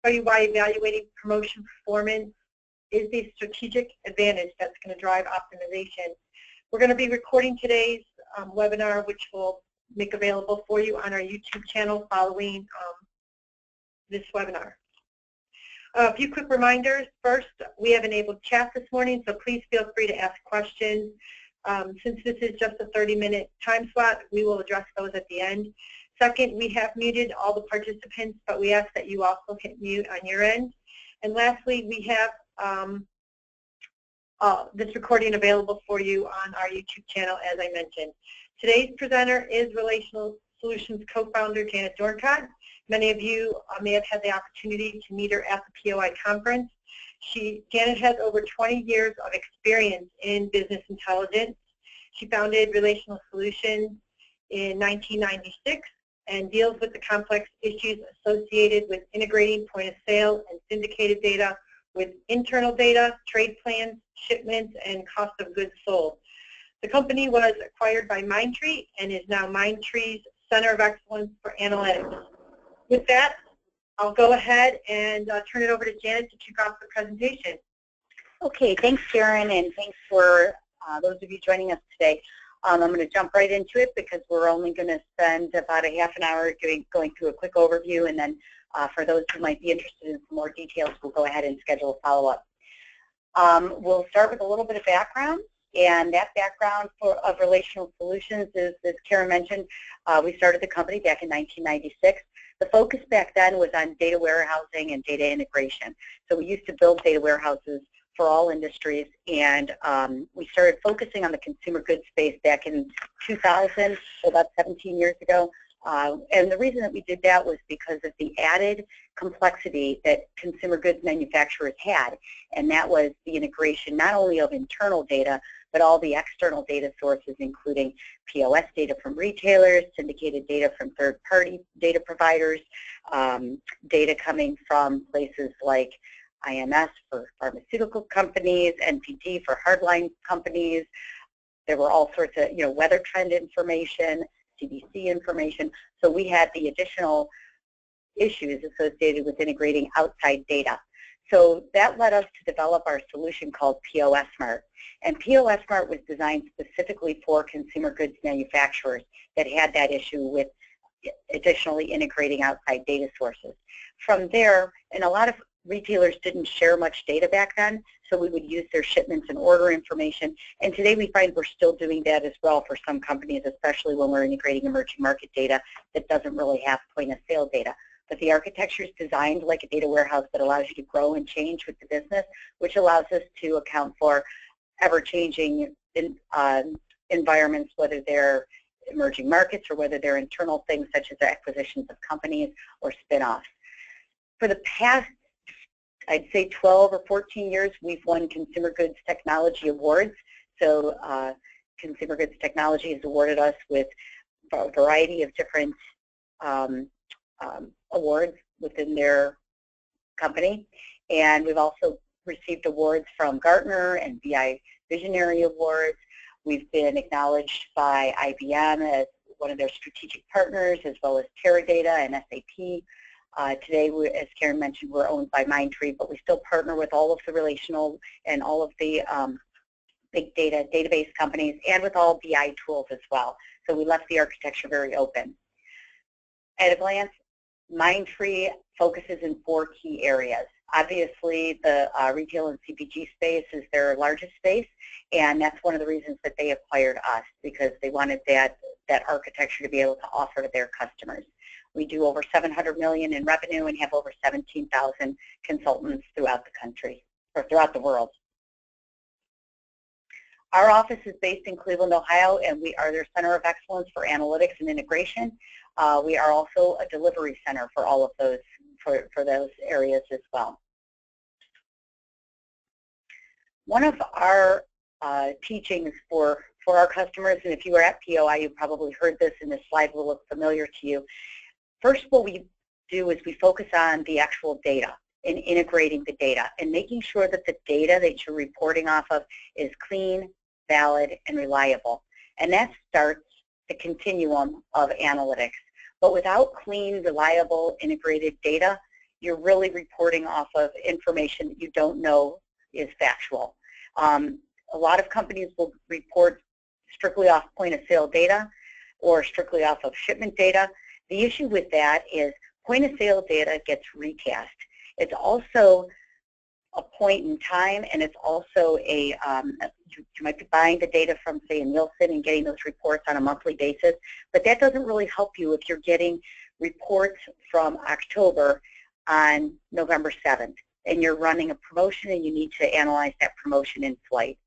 show you why evaluating promotion performance is the strategic advantage that's going to drive optimization. We're going to be recording today's webinar, which we'll make available for you on our YouTube channel following this webinar. A few quick reminders. First, we have enabled chat this morning, so please feel free to ask questions. Since this is just a 30-minute time slot, we will address those at the end. Second, we have muted all the participants, but we ask that you also hit mute on your end. And lastly, we have this recording available for you on our YouTube channel, as I mentioned. Today's presenter is Relational Solutions co-founder Janet Dorncott. Many of you may have had the opportunity to meet her at the POI conference. Janet has over 20 years of experience in business intelligence. She founded Relational Solutions in 1996 and deals with the complex issues associated with integrating point-of-sale and syndicated data with internal data, trade plans, shipments, and cost of goods sold. The company was acquired by Mindtree and is now Mindtree's Center of Excellence for Analytics. With that, I'll go ahead and turn it over to Janet to kick off the presentation. Okay, thanks, Sharon, and thanks for those of you joining us today. I'm going to jump right into it because we're only going to spend about a half an hour going through a quick overview, and then for those who might be interested in some more details, we'll go ahead and schedule a follow-up. We'll start with a little bit of background, and that background of Relational Solutions is, as Karen mentioned, we started the company back in 1996. The focus back then was on data warehousing and data integration. So we used to build data warehouses for all industries, and we started focusing on the consumer goods space back in 2000, so about 17 years ago. And the reason that we did that was because of the added complexity that consumer goods manufacturers had, and that was the integration not only of internal data, but all the external data sources, including POS data from retailers, syndicated data from third-party data providers, data coming from places like IMS for pharmaceutical companies, NPD for hardline companies. There were all sorts of, weather trend information, CDC information. So we had the additional issues associated with integrating outside data. So that led us to develop our solution called POSmart. And POSmart was designed specifically for consumer goods manufacturers that had that issue with additionally integrating outside data sources. From there, and a lot of retailers didn't share much data back then, so we would use their shipments and order information. And today we find we're still doing that as well for some companies, especially when we're integrating emerging market data that doesn't really have point-of-sale data. But the architecture is designed like a data warehouse that allows you to grow and change with the business, which allows us to account for ever-changing environments, whether they're emerging markets or whether they're internal things such as acquisitions of companies or spin-offs. For the past, I'd say 12 or 14 years, we've won Consumer Goods Technology Awards. So Consumer Goods Technology has awarded us with a variety of different awards within their company. And we've also received awards from Gartner and BI Visionary Awards. We've been acknowledged by IBM as one of their strategic partners, as well as Teradata and SAP. Today, as Karen mentioned, we're owned by Mindtree, but we still partner with all of the relational and all of the big data database companies and with all BI tools as well. So we left the architecture very open. At a glance, Mindtree focuses in 4 key areas. Obviously, the retail and CPG space is their largest space, and that's one of the reasons that they acquired us, because they wanted that architecture to be able to offer to their customers. We do over $700 million in revenue and have over 17,000 consultants throughout the country, or throughout the world. Our office is based in Cleveland, Ohio, and we are their Center of Excellence for Analytics and Integration. We are also a delivery center for all of those, for those areas as well. One of our teachings for our customers, and if you were at POI, you probably heard this, and this slide will look familiar to you. First, what we do is we focus on the actual data and integrating the data and making sure that the data that you're reporting off of is clean, valid, and reliable. And that starts the continuum of analytics. But without clean, reliable, integrated data, you're really reporting off of information that you don't know is factual. A lot of companies will report strictly off point-of-sale data or strictly off of shipment data. The issue with that is point-of-sale data gets recast. It's also a point in time, and it's also a, you might be buying the data from, say, a Nielsen and getting those reports on a monthly basis, but that doesn't really help you if you're getting reports from October on November 7th, and you're running a promotion and you need to analyze that promotion in flight.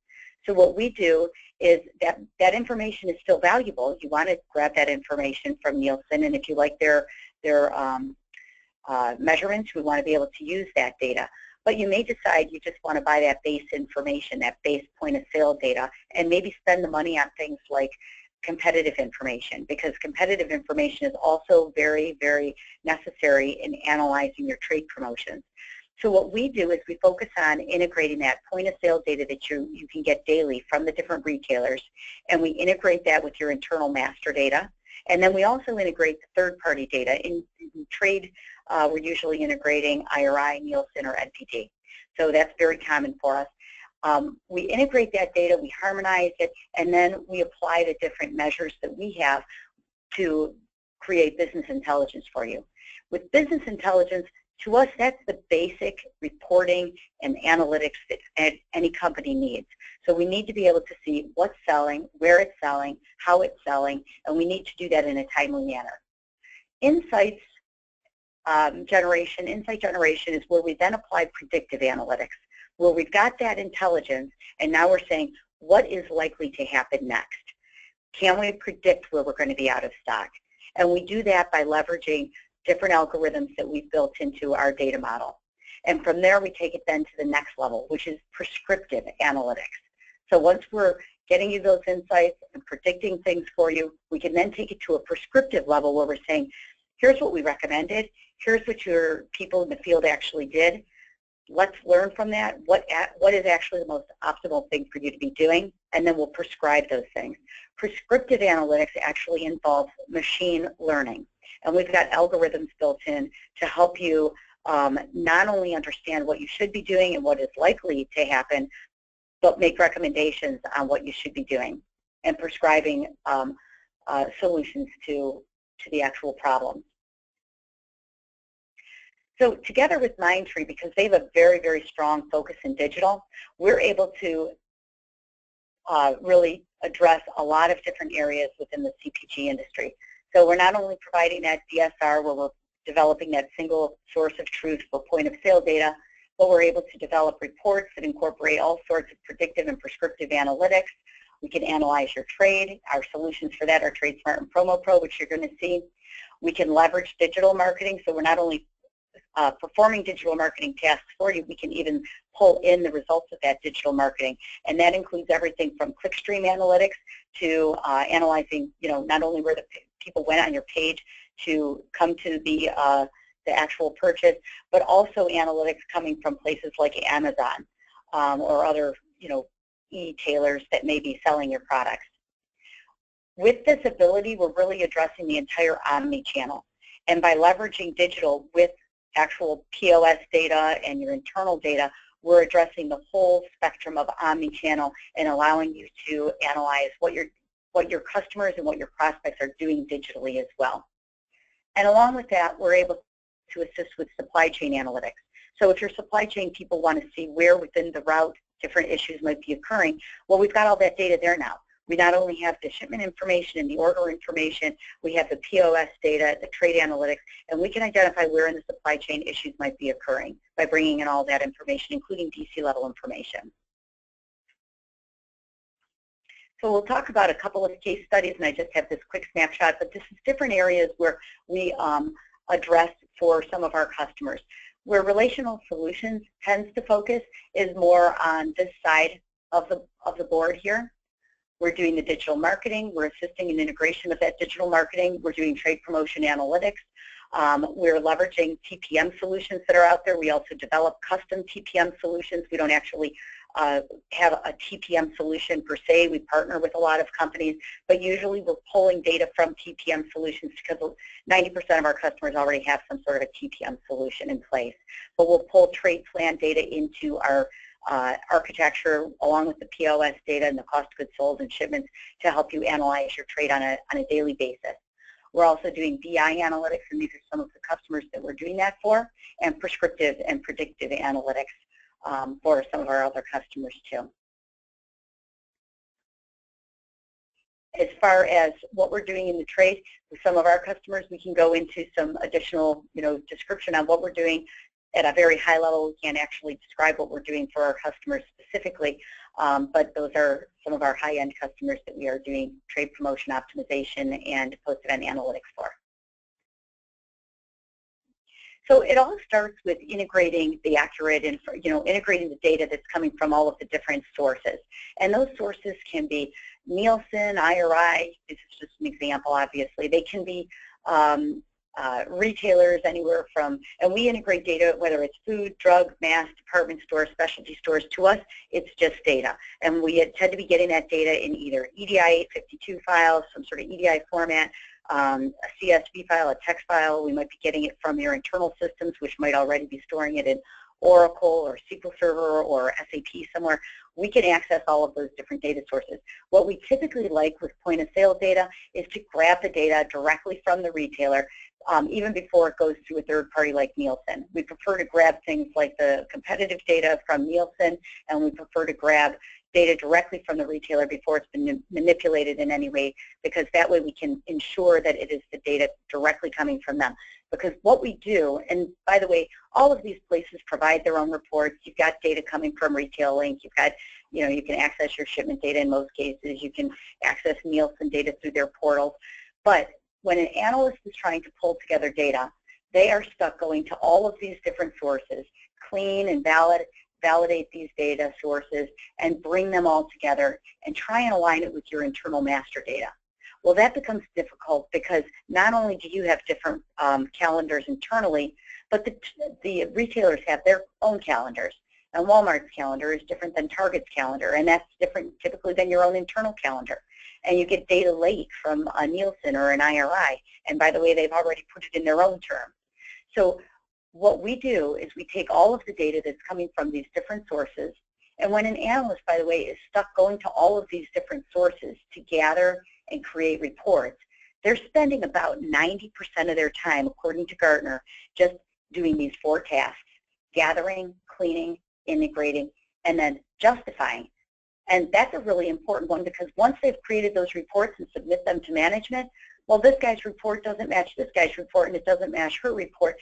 So what we do is that information is still valuable. You want to grab that information from Nielsen, and if you like their measurements, we want to be able to use that data. But you may decide you just want to buy that base information, that base point-of-sale data, and maybe spend the money on things like competitive information, because competitive information is also very, very necessary in analyzing your trade promotions. So what we do is we focus on integrating that point-of-sale data that you can get daily from the different retailers, and we integrate that with your internal master data. And then we also integrate the third-party data. In trade, we're usually integrating IRI, Nielsen, or NPD. So that's very common for us. We integrate that data, we harmonize it, and then we apply the different measures that we have to create business intelligence for you. With business intelligence, to us, that's the basic reporting and analytics that any company needs. So we need to be able to see what's selling, where it's selling, how it's selling, and we need to do that in a timely manner. Insight generation is where we then apply predictive analytics, where we've got that intelligence, and now we're saying, what is likely to happen next? Can we predict where we're going to be out of stock? And we do that by leveraging different algorithms that we've built into our data model. And from there, we take it then to the next level, which is prescriptive analytics. So once we're getting you those insights and predicting things for you, we can then take it to a prescriptive level where we're saying, here's what we recommended, here's what your people in the field actually did. Let's learn from that. What is actually the most optimal thing for you to be doing, and then we'll prescribe those things. Prescriptive analytics actually involves machine learning. And we've got algorithms built in to help you not only understand what you should be doing and what is likely to happen, but make recommendations on what you should be doing and prescribing solutions to the actual problem. So together with Mindtree, because they have a very, very strong focus in digital, we're able to really address a lot of different areas within the CPG industry. So we're not only providing that DSR where we're developing that single source of truth for point-of-sale data, but we're able to develop reports that incorporate all sorts of predictive and prescriptive analytics. We can analyze your trade. Our solutions for that are TradeSmart and Promo Pro, which you're going to see. We can leverage digital marketing, so we're not only performing digital marketing tasks for you, we can even pull in the results of that digital marketing. And that includes everything from clickstream analytics to analyzing, not only where the people went on your page to come to the actual purchase, but also analytics coming from places like Amazon or other, e-tailers that may be selling your products. With this ability, we're really addressing the entire omni-channel. And by leveraging digital with actual POS data and your internal data, we're addressing the whole spectrum of omni-channel and allowing you to analyze what your customers and what your prospects are doing digitally as well. And along with that, we're able to assist with supply chain analytics. So if your supply chain people want to see where within the route different issues might be occurring, well, we've got all that data there now. We not only have the shipment information and the order information, we have the POS data, the trade analytics, and we can identify where in the supply chain issues might be occurring by bringing in all that information, including DC level information. So we'll talk about a couple of case studies, and I just have this quick snapshot, but this is different areas where we address for some of our customers. Where Relational Solutions tends to focus is more on this side of the board here. We're doing the digital marketing. We're assisting in integration of that digital marketing. We're doing trade promotion analytics. We're leveraging TPM solutions that are out there. We also develop custom TPM solutions. We don't actually have a TPM solution per se. We partner with a lot of companies, but usually we're pulling data from TPM solutions because 90% of our customers already have some sort of a TPM solution in place. But we'll pull trade plan data into our architecture along with the POS data and the cost of goods sold and shipments to help you analyze your trade on a daily basis. We're also doing BI analytics, and these are some of the customers that we're doing that for, and prescriptive and predictive analytics for some of our other customers too. As far as what we're doing in the trade with some of our customers, we can go into some additional, description on what we're doing at a very high level. We can't actually describe what we're doing for our customers specifically, but those are some of our high-end customers that we are doing trade promotion optimization and post-event analytics for. So it all starts with integrating the accurate and integrating the data that's coming from all of the different sources. And those sources can be Nielsen, IRI. This is just an example, obviously. They can be retailers anywhere from, and we integrate data, whether it's food, drug, mass, department stores, specialty stores. To us, it's just data. And we tend to be getting that data in either EDI 852 files, some sort of EDI format, a CSV file, a text file. We might be getting it from your internal systems, which might already be storing it in Oracle or SQL Server or SAP somewhere. We can access all of those different data sources. What we typically like with point of sale data is to grab the data directly from the retailer, even before it goes through a third party like Nielsen. We prefer to grab things like the competitive data from Nielsen, and we prefer to grab data directly from the retailer before it's been manipulated in any way, because that way we can ensure that it is the data directly coming from them. Because what we do, and by the way, all of these places provide their own reports. You've got data coming from Retail Link. You've got, you can access your shipment data in most cases. You can access Nielsen data through their portals. But when an analyst is trying to pull together data, they are stuck going to all of these different sources, clean and validate these data sources, and bring them all together and try and align it with your internal master data. Well, that becomes difficult because not only do you have different calendars internally, but the retailers have their own calendars. And Walmart's calendar is different than Target's calendar, and that's different typically than your own internal calendar. And you get data late from a Nielsen or an IRI, and by the way, they've already put it in their own terms. So what we do is we take all of the data that's coming from these different sources, and when an analyst, by the way, is stuck going to all of these different sources to gather and create reports, they're spending about 90% of their time, according to Gartner, just doing these 4 tasks: gathering, cleaning, integrating, and then justifying. And that's a really important one, because once they've created those reports and submit them to management, well, this guy's report doesn't match this guy's report, and it doesn't match her report.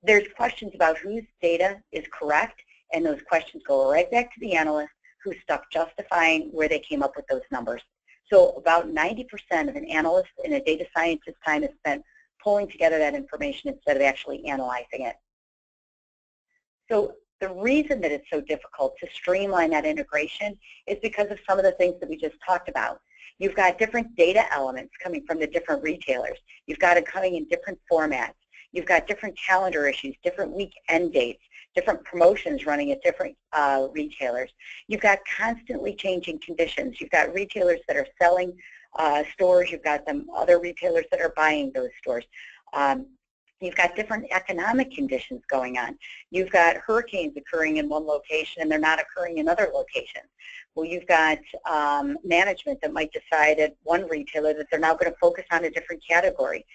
There's questions about whose data is correct, and those questions go right back to the analyst who's stuck justifying where they came up with those numbers. So about 90% of an analyst and a data scientist's time is spent pulling together that information instead of actually analyzing it. So the reason that it's so difficult to streamline that integration is because of some of the things that we just talked about. You've got different data elements coming from the different retailers. You've got it coming in different formats. You've got different calendar issues, different week end dates, different promotions running at different retailers. You've got constantly changing conditions. You've got retailers that are selling stores. You've got other retailers that are buying those stores. You've got different economic conditions going on. You've got hurricanes occurring in one location and they're not occurring in other locations. Well, you've got management that might decide at one retailer that they're now going to focus on a different category.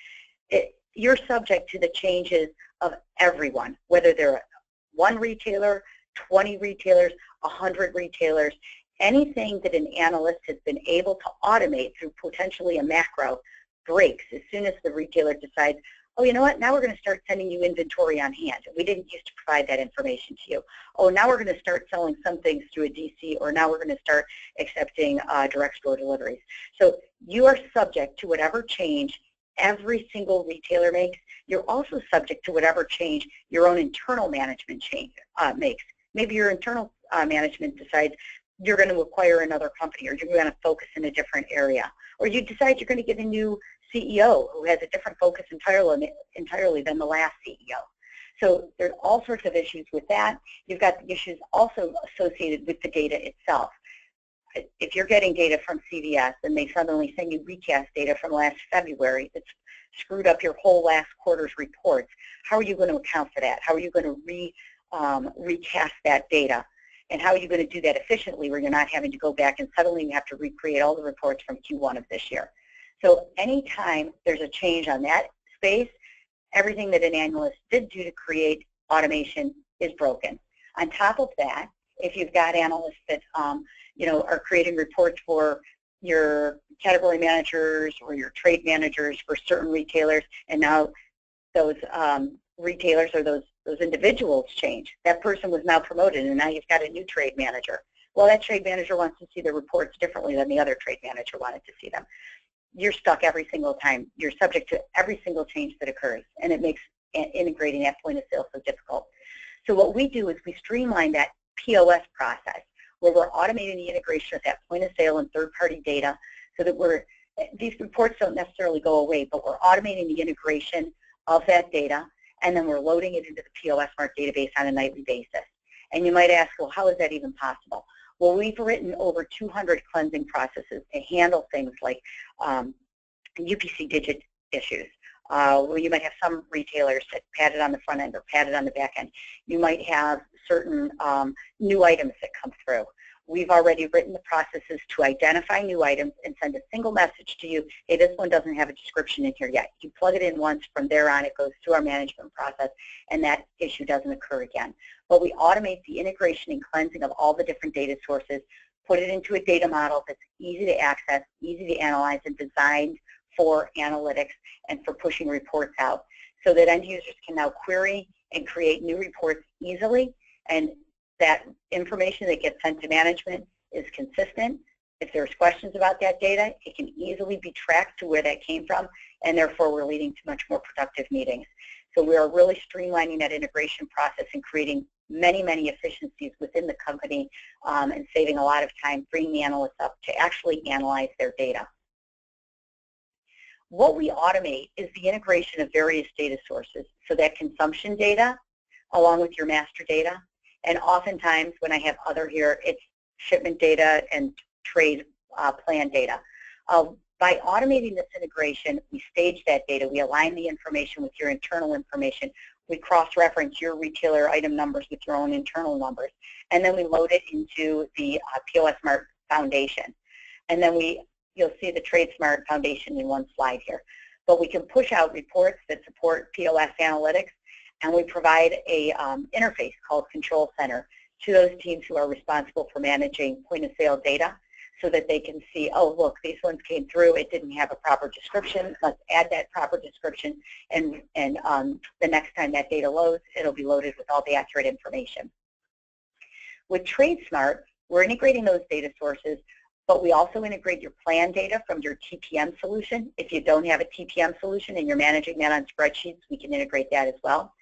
You're subject to the changes of everyone, whether they're one retailer, 20 retailers, 100 retailers. Anything that an analyst has been able to automate through potentially a macro breaks as soon as the retailer decides, oh, you know what, now we're going to start sending you inventory on hand. We didn't used to provide that information to you. Oh, now we're going to start selling some things through a DC, or now we're going to start accepting direct store deliveries. So you are subject to whatever change every single retailer makes. You're also subject to whatever change your own internal management makes. Maybe your internal management decides you're going to acquire another company, or you're going to focus in a different area, or you decide you're going to get a new CEO who has a different focus entirely than the last CEO. So there's all sorts of issues with that. You've got the issues also associated with the data itself. If you're getting data from CVS and they suddenly send you recast data from last February that's screwed up your whole last quarter's reports, how are you going to account for that? How are you going to recast that data? And how are you going to do that efficiently where you're not having to go back and suddenly you have to recreate all the reports from Q1 of this year? So anytime there's a change on that space, everything that an analyst did do to create automation is broken. On top of that, if you've got analysts that are creating reports for your category managers or your trade managers for certain retailers, and now those retailers or those individuals change. That person was now promoted, and now you've got a new trade manager. Well, that trade manager wants to see the reports differently than the other trade manager wanted to see them. You're stuck every single time. You're subject to every single change that occurs, and it makes integrating that point of sale so difficult. So what we do is we streamline that POS process, where we're automating the integration of that point of sale and third-party data so that these reports don't necessarily go away, but we're automating the integration of that data, and then we're loading it into the TradeSmart database on a nightly basis. And you might ask, well, how is that even possible? Well, we've written over 200 cleansing processes to handle things like UPC digit issues. Where you might have some retailers that padded on the front end or padded on the back end. You might have certain new items that come through. We've already written the processes to identify new items and send a single message to you, hey, this one doesn't have a description in here yet. You plug it in once, from there on it goes through our management process, and that issue doesn't occur again. But we automate the integration and cleansing of all the different data sources, put it into a data model that's easy to access, easy to analyze, and designed for analytics and for pushing reports out, so that end users can now query and create new reports easily, and that information that gets sent to management is consistent. If there's questions about that data, it can easily be tracked to where that came from, and therefore we're leading to much more productive meetings. So we are really streamlining that integration process and creating many, many efficiencies within the company and saving a lot of time, bringing the analysts up to actually analyze their data. What we automate is the integration of various data sources, so that consumption data along with your master data, and oftentimes when I have other here, it's shipment data and trade plan data. By automating this integration, we stage that data, we align the information with your internal information, we cross-reference your retailer item numbers with your own internal numbers, and then we load it into the TradeSmart Foundation. And then you'll see the TradeSmart Foundation in one slide here. But we can push out reports that support POS analytics, and we provide a interface called Control Center to those teams who are responsible for managing point-of-sale data, so that they can see, oh, look, these ones came through, it didn't have a proper description, let's add that proper description, and the next time that data loads, it'll be loaded with all the accurate information. With TradeSmart, we're integrating those data sources, but we also integrate your plan data from your TPM solution. If you don't have a TPM solution and you're managing that on spreadsheets, we can integrate that as well.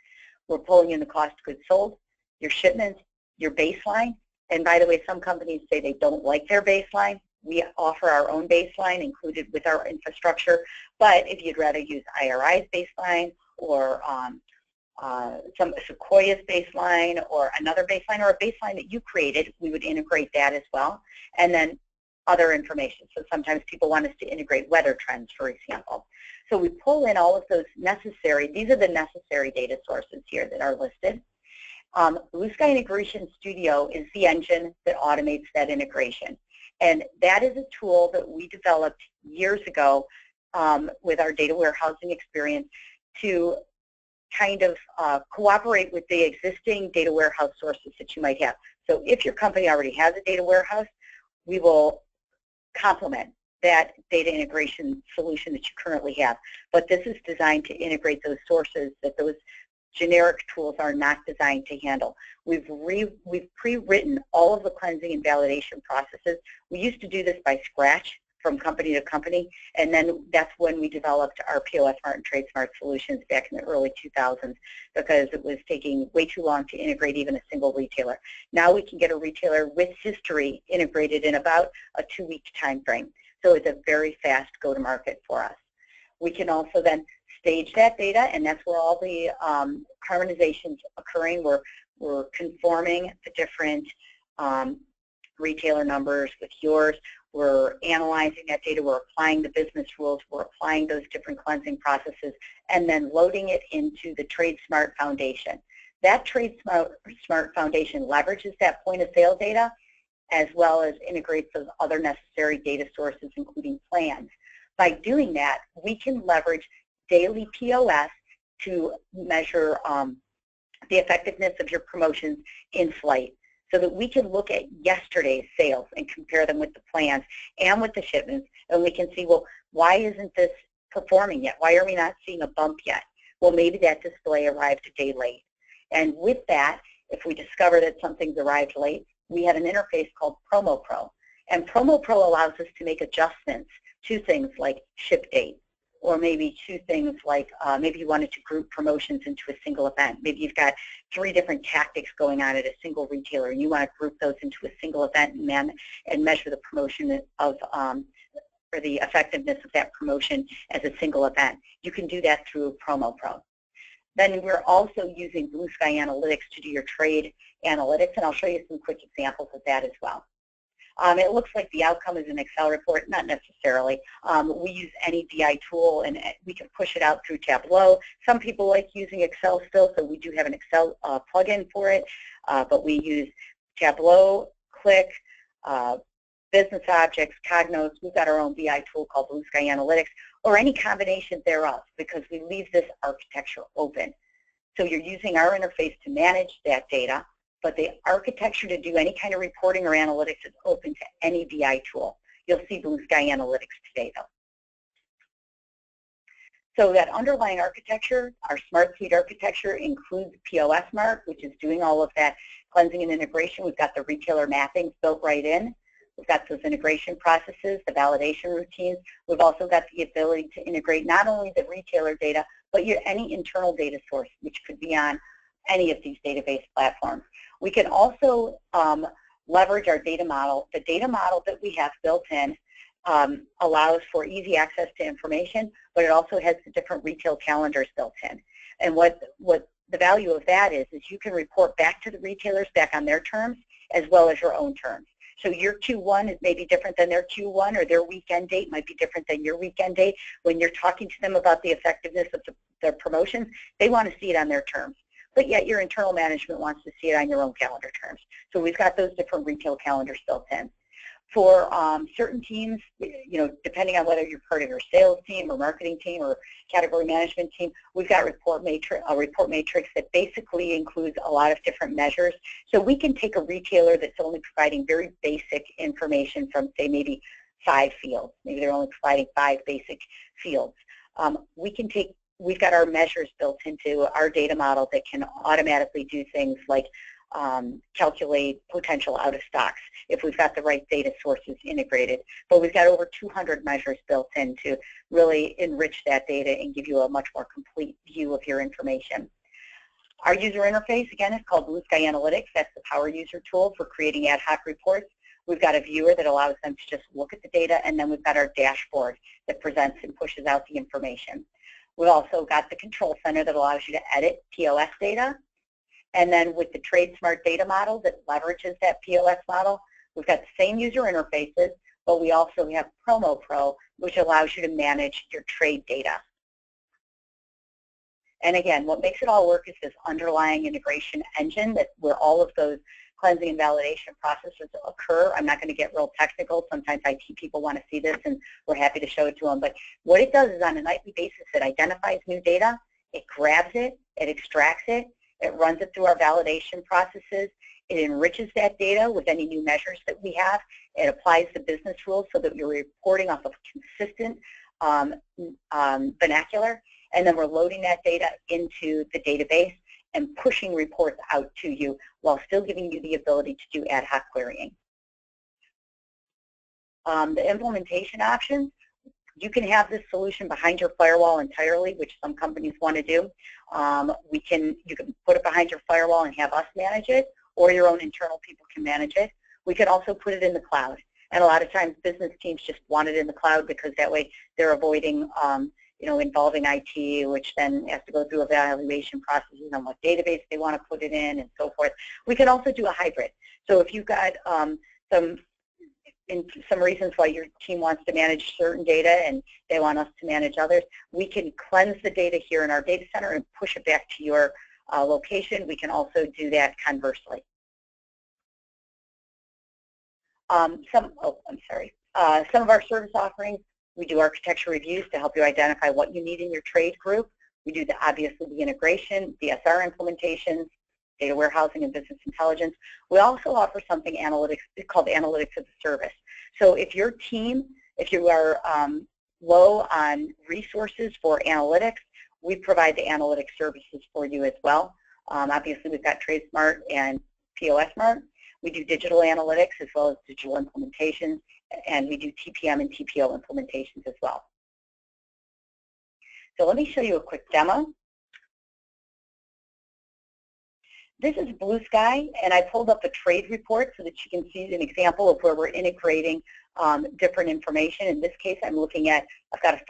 We're pulling in the cost of goods sold, your shipments, your baseline. And by the way, some companies say they don't like their baseline. We offer our own baseline included with our infrastructure. But if you'd rather use IRI's baseline or some Sequoia's baseline or another baseline or a baseline that you created, we would integrate that as well. And then other information. So sometimes people want us to integrate weather trends, for example. So we pull in all of those necessary, these are the necessary data sources here that are listed. Blue Sky Integration Studio is the engine that automates that integration. And that is a tool that we developed years ago with our data warehousing experience to kind of cooperate with the existing data warehouse sources that you might have. So if your company already has a data warehouse, we will complement that data integration solution that you currently have. But this is designed to integrate those sources that those generic tools are not designed to handle. We've pre-written all of the cleansing and validation processes. We used to do this by scratch from company to company, and then that's when we developed our POSmart and TradeSmart solutions back in the early 2000s, because it was taking way too long to integrate even a single retailer. Now we can get a retailer with history integrated in about a 2-week time frame. So it's a very fast go-to-market for us. We can also then stage that data, and that's where all the harmonization's occurring. We're conforming the different retailer numbers with yours. We're analyzing that data. We're applying the business rules. We're applying those different cleansing processes, and then loading it into the TradeSmart Foundation. That TradeSmart Foundation leverages that point of sale data, as well as integrates those other necessary data sources, including plans. By doing that, we can leverage daily POS to measure the effectiveness of your promotions in flight, so that we can look at yesterday's sales and compare them with the plans and with the shipments, and we can see, well, why isn't this performing yet? Why are we not seeing a bump yet? Well, maybe that display arrived a day late. And with that, if we discover that something's arrived late, we have an interface called Promo Pro. And Promo Pro allows us to make adjustments to things like ship date, or maybe to things like maybe you wanted to group promotions into a single event. Maybe you've got 3 different tactics going on at a single retailer, and you want to group those into a single event and measure the promotion of or the effectiveness of that promotion as a single event. You can do that through Promo Pro. Then we're also using Blue Sky Analytics to do your trade analytics, and I'll show you some quick examples of that as well. It looks like the outcome is an Excel report, not necessarily. We use any BI tool, and we can push it out through Tableau. Some people like using Excel still, so we do have an Excel plugin for it, but we use Tableau, Click, Business Objects, Cognos. We've got our own BI tool called Blue Sky Analytics, or any combination thereof, because we leave this architecture open. So you're using our interface to manage that data, but the architecture to do any kind of reporting or analytics is open to any BI tool. You'll see Blue Sky Analytics today, though. So that underlying architecture, our Smart Suite architecture, includes POS Mart, which is doing all of that cleansing and integration. We've got the retailer mappings built right in. We've got those integration processes, the validation routines. We've also got the ability to integrate not only the retailer data, but any internal data source, which could be on any of these database platforms. We can also leverage our data model. The data model that we have built in allows for easy access to information, but it also has the different retail calendars built in. And what the value of that is you can report back to the retailers back on their terms as well as your own terms. So your Q1 is maybe different than their Q1, or their weekend date might be different than your weekend date. When you're talking to them about the effectiveness of their promotions, they want to see it on their terms. But yet your internal management wants to see it on your own calendar terms. So we've got those different retail calendars built in. For certain teams, depending on whether you're part of your sales team or marketing team or category management team, we've got a report matrix that basically includes a lot of different measures. So we can take a retailer that's only providing very basic information from, say, maybe 5 fields. Maybe they're only providing 5 basic fields. We've got our measures built into our data model that can automatically do things like calculate potential out of stocks if we've got the right data sources integrated. But we've got over 200 measures built in to really enrich that data and give you a much more complete view of your information. Our user interface, again, is called Blue Sky Analytics. That's the power user tool for creating ad hoc reports. We've got a viewer that allows them to just look at the data, and then we've got our dashboard that presents and pushes out the information. We've also got the control center that allows you to edit POS data. And then with the TradeSmart data model that leverages that POS model, we've got the same user interfaces, but we also have Promo Pro, which allows you to manage your trade data. And again, what makes it all work is this underlying integration engine where all of those cleansing and validation processes occur. I'm not going to get real technical. Sometimes IT people want to see this, and we're happy to show it to them. But what it does is on a nightly basis, it identifies new data, it grabs it, it extracts it, it runs it through our validation processes. It enriches that data with any new measures that we have. It applies the business rules so that you're reporting off of consistent vernacular. And then we're loading that data into the database and pushing reports out to you while still giving you the ability to do ad hoc querying. The implementation options, you can have this solution behind your firewall entirely, which some companies want to do. You can put it behind your firewall and have us manage it, or your own internal people can manage it. We can also put it in the cloud. And a lot of times business teams just want it in the cloud because that way they're avoiding involving IT, which then has to go through evaluation processes on what database they want to put it in and so forth. We can also do a hybrid. So if you've got some reasons why your team wants to manage certain data and they want us to manage others, we can cleanse the data here in our data center and push it back to your location. We can also do that conversely. Some of our service offerings, we do architecture reviews to help you identify what you need in your trade group. We do obviously the integration, DSR implementations, data warehousing and business intelligence. We also offer something called analytics as a service. So if your team, if you are low on resources for analytics, we provide the analytics services for you as well. Obviously, we've got TradeSmart and POSmart. We do digital analytics as well as digital implementations, and we do TPM and TPO implementations as well. So let me show you a quick demo. This is Blue Sky, and I pulled up a trade report so that you can see an example of where we're integrating different information. In this case, I'm looking at, I've got a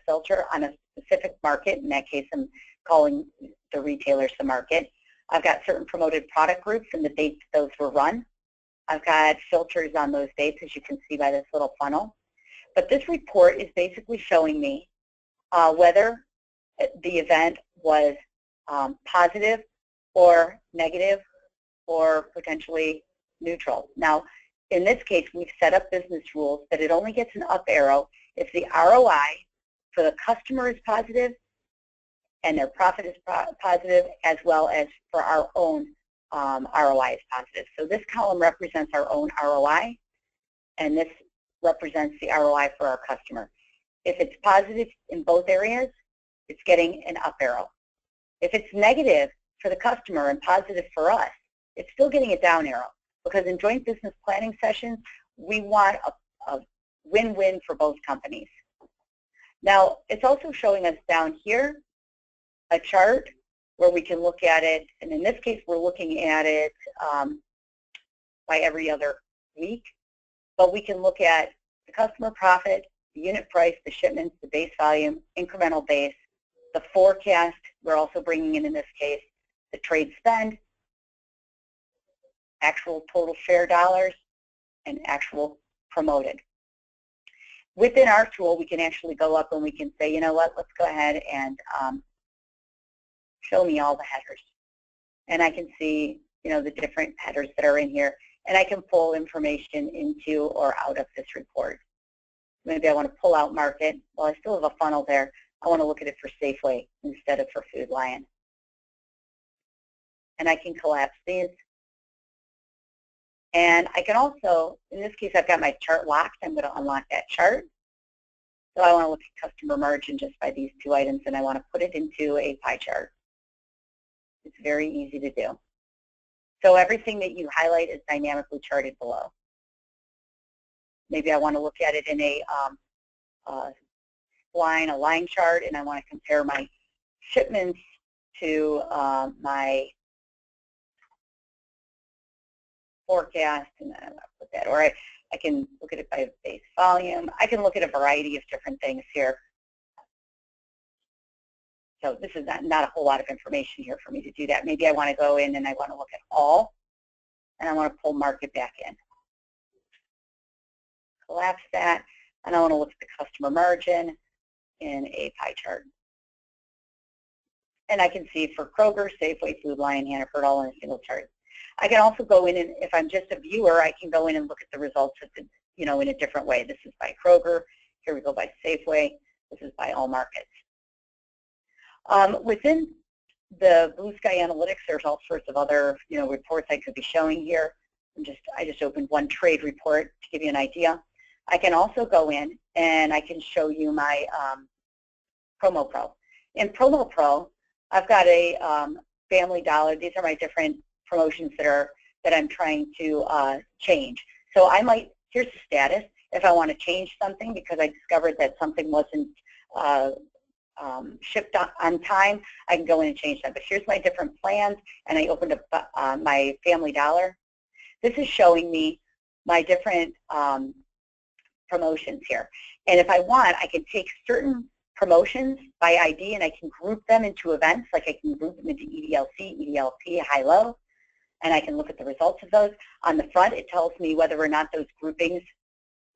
filter on a specific market. In that case, I'm calling the retailers the market. I've got certain promoted product groups and the dates those were run. I've got filters on those dates, as you can see by this little funnel. But this report is basically showing me whether the event was positive or negative or potentially neutral. Now, in this case, we've set up business rules that it only gets an up arrow if the ROI for the customer is positive and their profit is positive, as well as for our own ROI is positive. So this column represents our own ROI, and this represents the ROI for our customer. If it's positive in both areas, it's getting an up arrow. If it's negative for the customer and positive for us, it's still getting a down arrow, because in joint business planning sessions, we want a win-win for both companies. Now, it's also showing us down here a chart where we can look at it, and in this case, we're looking at it by every other week, but we can look at the customer profit, the unit price, the shipments, the base volume, incremental base, the forecast. We're also bringing in this case, the trade spend, actual total share dollars, and actual promoted. Within our tool, we can actually go up and we can say, you know what, let's go ahead and show me all the headers. And I can see, the different headers that are in here, and I can pull information into or out of this report. Maybe I want to pull out market. Well, I still have a funnel there. I want to look at it for Safeway instead of for Food Lion. And I can collapse these. And I can also, in this case, I've got my chart locked. I'm going to unlock that chart. So I want to look at customer margin just by these two items, and I want to put it into a pie chart. It's very easy to do. So everything that you highlight is dynamically charted below. Maybe I want to look at it in a line chart, and I want to compare my shipments to my forecast, and then I'm going to put that, or I can look at it by base volume. I can look at a variety of different things here. So this is not a whole lot of information here for me to do that. Maybe I want to go in and I want to look at all, and I want to pull market back in. Collapse that, and I want to look at the customer margin in a pie chart. And I can see for Kroger, Safeway, Food Lion, Hannaford, all in a single chart. I can also go in, and if I'm just a viewer, I can go in and look at the results in a different way. This is by Kroger. Here we go by Safeway. This is by all markets. Within the Blue Sky Analytics, there's all sorts of other reports I could be showing here. I just opened one trade report to give you an idea. I can also go in and I can show you my Promo Pro. In Promo Pro, I've got a Family Dollar. These are my different promotions that I'm trying to change. So here's the status. If I want to change something because I discovered that something wasn't shipped on time, I can go in and change that. But here's my different plans, and I opened up my Family Dollar. This is showing me my different promotions here. And if I want, I can take certain promotions by ID, and I can group them into events, like I can group them into EDLC, EDLP, high-low, and I can look at the results of those. On the front, it tells me whether or not those groupings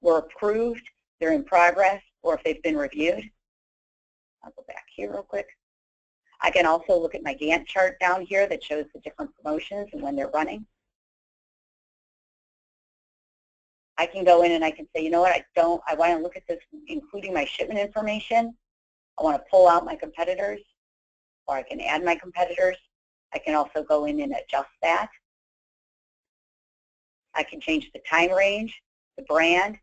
were approved, they're in progress, or if they've been reviewed. I'll go back here real quick. I can also look at my Gantt chart down here that shows the different promotions and when they're running. I can go in and I can say, you know what, I want to look at this including my shipment information. I want to pull out my competitors, or I can add my competitors. I can also go in and adjust that. I can change the time range, the brand,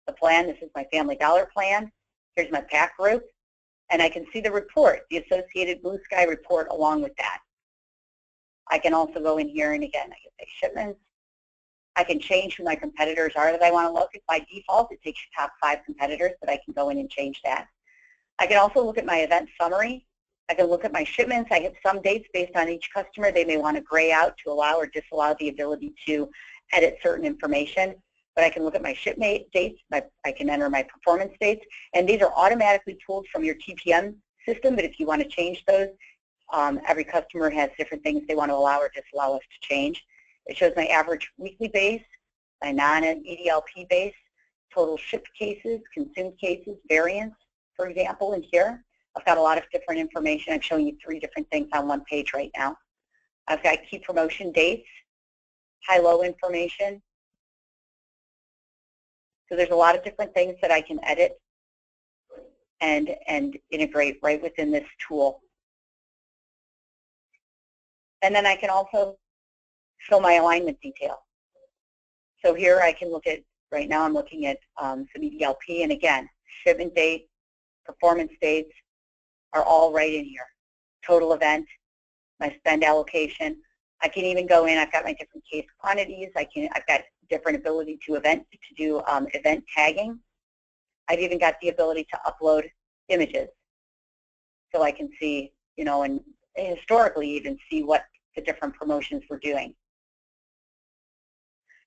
the plan. This is my Family Dollar plan. Here's my pack group. And I can see the report, the associated Blue Sky report along with that. I can also go in here and again, I can say shipments. I can change who my competitors are that I want to look at. By default, it takes your top 5 competitors, but I can go in and change that. I can also look at my event summary. I can look at my shipments. I have some dates based on each customer. They may want to gray out to allow or disallow the ability to edit certain information. But I can look at my shipment dates. I can enter my performance dates. And these are automatically pulled from your TPM system. But if you want to change those, every customer has different things they want to allow or disallow us to change. It shows my average weekly base, my non-EDLP base, total shipped cases, consumed cases, variance, for example, in here. I've got a lot of different information. I'm showing you 3 different things on one page right now. I've got key promotion dates, high-low information. So there's a lot of different things that I can edit and integrate right within this tool. And then I can also show my alignment detail. So here I can look at, right now I'm looking at some EDLP, and again, shipment date, performance dates are all right in here. Total event, my spend allocation. I can even go in, I've got my different case quantities. I've got different ability to do event tagging. I've even got the ability to upload images. So I can see, you know, and historically even see what the different promotions we're doing.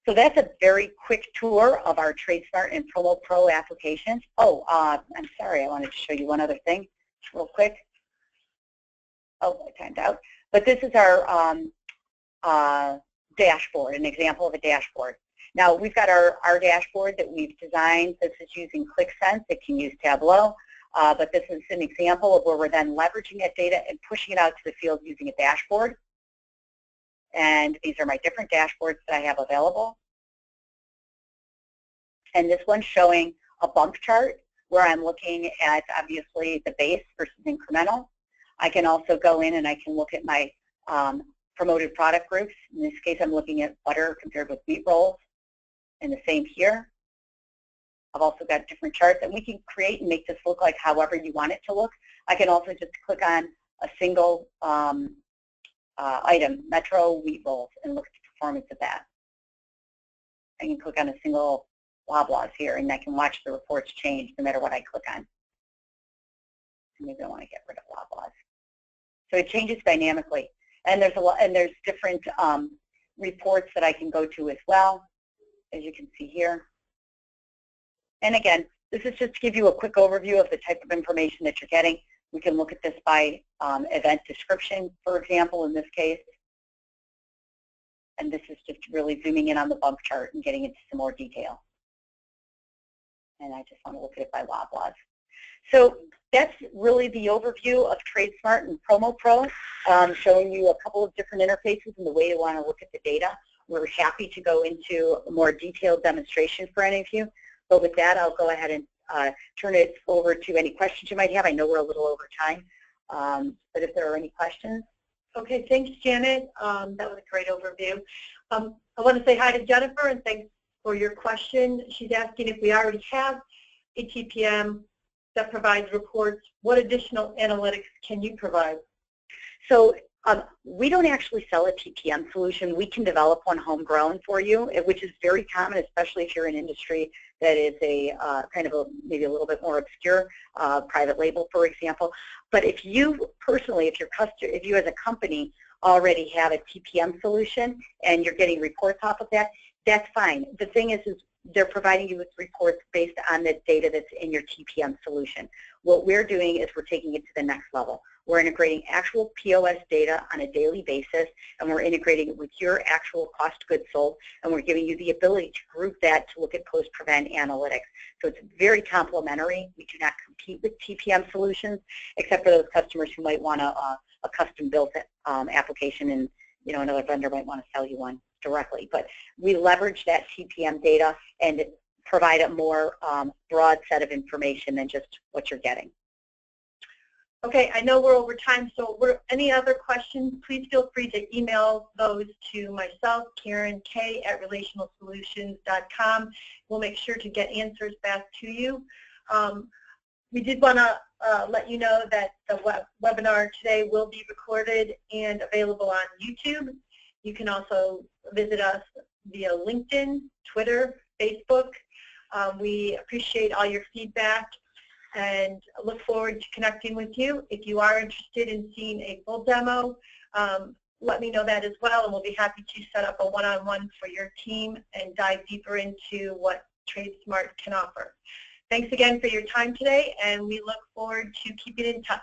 So that's a very quick tour of our TradeSmart and Promo Pro applications. Oh, I'm sorry, I wanted to show you one other thing real quick. Oh, I timed out. But this is our dashboard, an example of a dashboard. Now, we've got our dashboard that we've designed. This is using ClickSense. It can use Tableau. But this is an example of where we're then leveraging that data and pushing it out to the field using a dashboard. And these are my different dashboards that I have available. And this one's showing a bump chart where I'm looking at, obviously, the base versus incremental. I can also go in and I can look at my promoted product groups. In this case, I'm looking at butter compared with wheat rolls, and the same here. I've also got different charts, and we can create and make this look like however you want it to look. I can also just click on a single item, Metro wheat rolls, and look at the performance of that. I can click on a single Loblaws here, and I can watch the reports change no matter what I click on. Maybe I want to get rid of Loblaws. So it changes dynamically, and there's different reports that I can go to as well, as you can see here. And again, this is just to give you a quick overview of the type of information that you're getting. We can look at this by event description, for example, in this case. And this is just really zooming in on the bump chart and getting into some more detail. And I just want to look at it by Loblaws. So that's really the overview of TradeSmart and Promo Pro, showing you a couple of different interfaces and the way you want to look at the data. We're happy to go into a more detailed demonstration for any of you. But with that, I'll go ahead and turn it over to any questions you might have. I know we're a little over time, but if there are any questions. Okay, thanks, Janet. That was a great overview. I want to say hi to Jennifer, and thanks for your question. She's asking if we already have a TPM that provides reports, what additional analytics can you provide? So we don't actually sell a TPM solution. We can develop one homegrown for you, which is very common, especially if you're in industry that is a kind of maybe a little bit more obscure, private label, for example. But if you personally, if you as a company already have a TPM solution and you're getting reports off of that, that's fine. The thing is they're providing you with reports based on the data that's in your TPM solution. What we're doing is we're taking it to the next level. We're integrating actual POS data on a daily basis, and we're integrating it with your actual cost of goods sold, and we're giving you the ability to group that to look at post-prevent analytics. So it's very complementary. We do not compete with TPM solutions, except for those customers who might want a custom-built application, and another vendor might want to sell you one directly. But we leverage that TPM data and provide a more broad set of information than just what you're getting. Okay, I know we're over time, so any other questions, please feel free to email those to myself, Karen K at relationalsolutions.com. We'll make sure to get answers back to you. We did want to let you know that the webinar today will be recorded and available on YouTube. You can also visit us via LinkedIn, Twitter, Facebook. We appreciate all your feedback and look forward to connecting with you. If you are interested in seeing a full demo, let me know that as well, and we'll be happy to set up a one-on-one for your team and dive deeper into what TradeSmart can offer. Thanks again for your time today, and we look forward to keeping in touch.